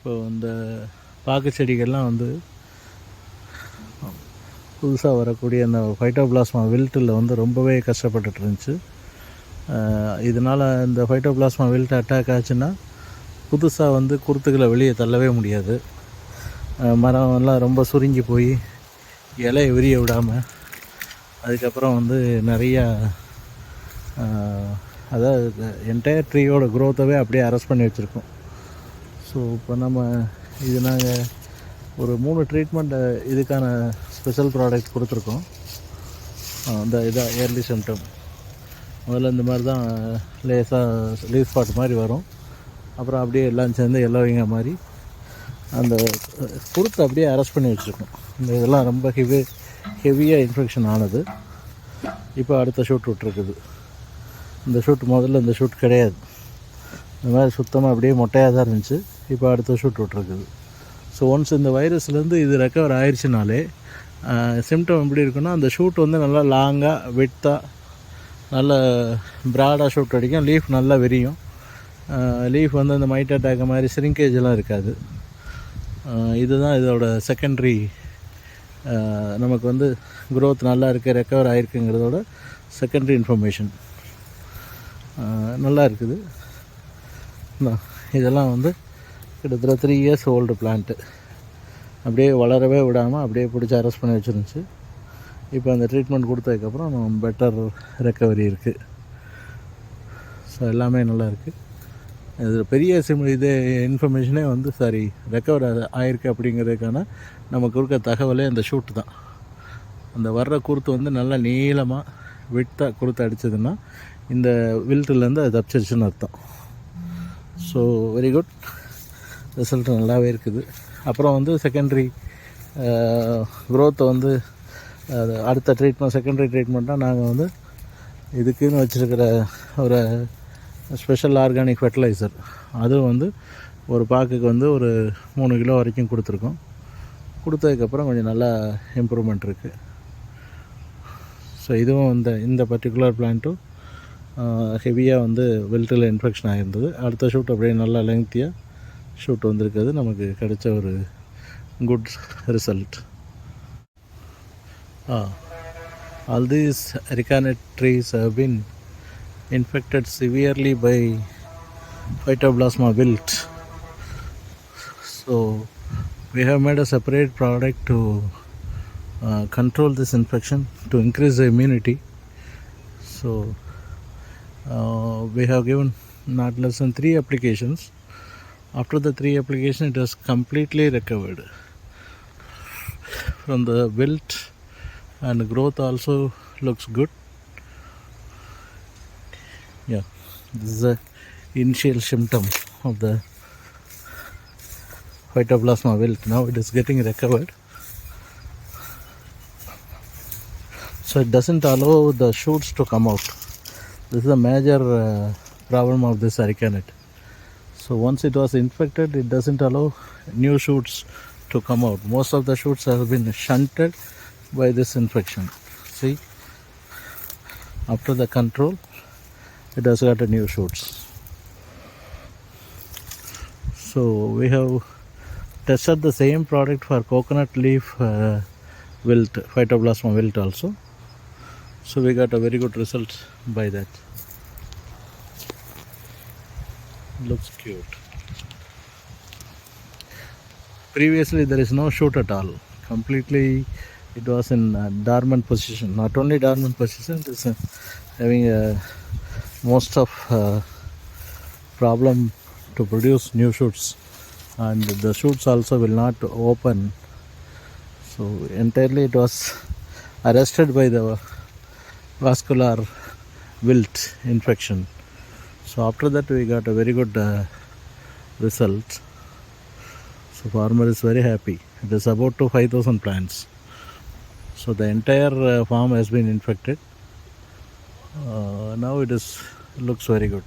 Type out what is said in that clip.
இப்போ இந்த பாக்கு செடிகள்லாம் வந்து புதுசாக வரக்கூடிய அந்த ஃபைட்டோபிளாஸ்மா வில்ட்டில் வந்து ரொம்பவே கஷ்டப்பட்டுட்டு இருந்துச்சு. இதனால் இந்த ஃபைட்டோபிளாஸ்மா வில்ட் அட்டாக் ஆச்சுன்னா புதுசாக வந்து குருத்துக்களை வெளியே தள்ளவே முடியாது. மரம்லாம் ரொம்ப சுருங்கி போய் இலையை விரிய விடாமல் அதுக்கப்புறம் வந்து நிறையா அதாவது என்டையர் ட்ரீயோட க்ரோத்தவே அப்படியே அரெஸ்ட் பண்ணி வச்சுருக்கோம். ஸோ இப்போ நம்ம இது நாங்கள் ஒரு 3 ட்ரீட்மெண்ட்டு இதுக்கான ஸ்பெஷல் ப்ராடக்ட் கொடுத்துருக்கோம். இந்த இதாக ஏர்லி சிம்டம் முதல்ல இந்த மாதிரி தான் லேசாக லீவ் ஸ்பாட் மாதிரி வரும். அப்புறம் அப்படியே எல்லாம் சேர்ந்து எல்லோவிங்க மாதிரி அந்த குருத்தை அப்படியே அரெஸ்ட் பண்ணி வச்சுருக்கோம். இந்த இதெல்லாம் ரொம்ப ஹெவியாக இன்ஃபெக்ஷன் ஆனது. இப்போ அடுத்த ஷூட் விட்டுருக்குது. இந்த ஷூட் முதல்ல இந்த ஷூட் கிடையாது, இந்த மாதிரி சுத்தமாக அப்படியே மொட்டையாக தான் இருந்துச்சு. இப்போ அடுத்த ஷூட் விட்டுருக்குது. ஸோ ஒன்ஸ் இந்த வைரஸ்லேருந்து இது ரெக்கவர் ஆயிடுச்சுனாலே சிம்டம் எப்படி இருக்குன்னா, அந்த ஷூட் வந்து நல்லா லாங்காக விட்டாக நல்ல ப்ராடாக ஷூட் அடிக்கும். லீஃப் நல்லா விரியும். லீஃப் வந்து அந்த மைட் அட்டாக் மாதிரி ஷ்ரிங்கேஜெலாம் இருக்காது. இதுதான் இதோட செகண்ட்ரி. நமக்கு வந்து க்ரோத் நல்லா இருக்குது, ரெக்கவர் ஆகிருக்குங்கிறதோட செகண்ட்ரி இன்ஃபர்மேஷன் நல்லா இருக்குது. இதெல்லாம் வந்து கிட்டத்தட்ட 3 இயர்ஸ் ஓல்டு பிளான்ட்டு. அப்படியே வளரவே விடாமல் அப்படியே பிடிச்சி அரெஸ்ட் பண்ணி வச்சுருந்துச்சு. இப்போ அந்த ட்ரீட்மெண்ட் கொடுத்ததுக்கப்புறம் பெட்டர் ரெக்கவரி இருக்குது. ஸோ எல்லாமே நல்லா இருக்குது. இது பெரிய இது இன்ஃபர்மேஷனே வந்து ரெக்கவர் ஆகிருக்கு அப்படிங்கிறதுக்கான நமக்கு இருக்க தகவலே அந்த ஷூட்டு தான். அந்த வர்ற குருத்து வந்து நல்லா நீளமாக விட்டாக குருத்து அடித்ததுன்னா இந்த வில்ட்டுலேருந்து அது தப்பிச்சிருச்சுன்னு அர்த்தம். ஸோ வெரி குட், ரிசல்ட் நல்லாவே இருக்குது. அப்புறம் வந்து செகண்ட்ரி க்ரோத்தை வந்து அடுத்த ட்ரீட்மெண்ட் செகண்டரி ட்ரீட்மெண்ட்டாக நாங்கள் வந்து இதுக்குன்னு வச்சுருக்கிற ஒரு ஸ்பெஷல் ஆர்கானிக் ஃபெர்டிலைசர், அதுவும் வந்து ஒரு பாக்குக்கு வந்து ஒரு 3 கிலோ வரைக்கும் கொடுத்துருக்கோம். கொடுத்ததுக்கப்புறம் கொஞ்சம் நல்லா இம்ப்ரூவ்மெண்ட் இருக்குது. ஸோ இதுவும் இந்த பர்டிகுலர் பிளான்ட்டும் ஹெவியாக வந்து வில்ட்டில் இன்ஃபெக்ஷன் ஆகிருந்தது. அடுத்த ஷூட் அப்படியே நல்லா லெங்க்த்தியாக ஷூட் வந்திருக்கிறது நமக்கு கிடைச்ச ஒரு good result. All these Arecaneate trees have been infected severely by Phytoplasma wilt. So we have made a separate product to control this infection, to increase the immunity. So we have given not less than 3 applications. After the 3 applications, it has completely recovered from the wilt, and growth also looks good. Yeah, this is the initial symptom of the Phytoplasma wilt. Now it is getting recovered. So it doesn't allow the shoots to come out. This is a major problem of this Arecanate. So once it was infected, it doesn't allow new shoots to come out. Most of the shoots have been shunted by this infection. See, after the control, it has got a new shoots. So we have tested the same product for coconut leaf wilt, Phytoplasma wilt also. So we got a very good result by that. Looks cute. Previously there is no shoot at all. Completely it was in dormant position. Not only dormant position, it is having most of problem to produce new shoots, and the shoots also will not open. So entirely it was arrested by the vascular wilt infection. So after that we got a very good result. So farmer is very happy. It is about to 5,000 plants. So the entire farm has been infected. Now it looks very good.